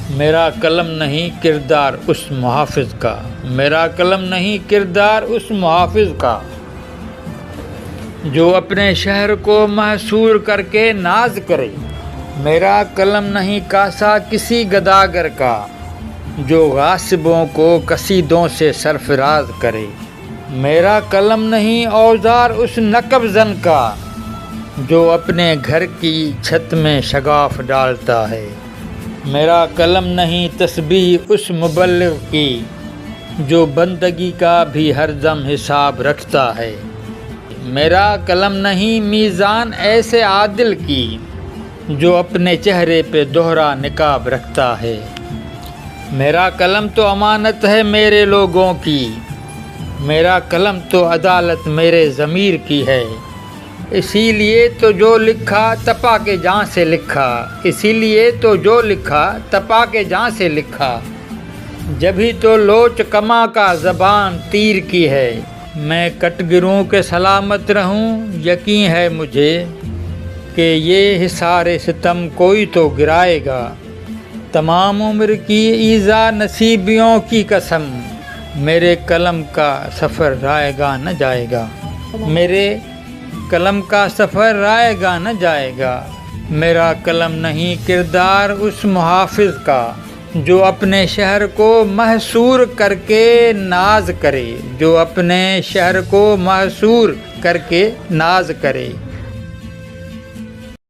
میرا قلم نہیں کردار اس محافظ کا، میرا قلم نہیں کردار اس محافظ کا، جو اپنے شہر کو محصور کر کے ناز کرے۔ میرا قلم نہیں کاسا کسی گداگر کا، جو غاصبوں کو قصیدوں سے سرفراز کرے۔ میرا قلم نہیں اوزار اس نقب زن کا، جو اپنے گھر کی چھت میں شگاف ڈالتا ہے۔ میرا قلم نہیں تسبیح اس مبلغ کی، جو بندگی کا بھی ہر دم حساب رکھتا ہے۔ میرا قلم نہیں میزان ایسے عادل کی، جو اپنے چہرے پہ دوہرا نقاب رکھتا ہے۔ میرا قلم تو امانت ہے میرے لوگوں کی، میرا قلم تو عدالت میرے ضمیر کی ہے۔ اسی لیے تو جو لکھا تپا کے جاں سے لکھا، اسی لیے تو جو لکھا تپا کے جاں سے لکھا۔ جبھی تو لوچ کماں کا زبان تیر کی ہے، میں کٹ گروں کے سلامت رہوں۔ یقین ہے مجھے کہ یہ حصار ستم کوئی تو گرائے گا، تمام عمر کی ایذا نصیبیوں کی قسم، میرے قلم کا سفر رائے گا نہ جائے گا، میرے قلم کا سفر رائے گا نہ جائے گا۔ میرا قلم نہیں کردار اس محافظ کا، جو اپنے شہر کو محصور کر کے ناز کرے، جو اپنے شہر کو محصور کر کے ناز کرے۔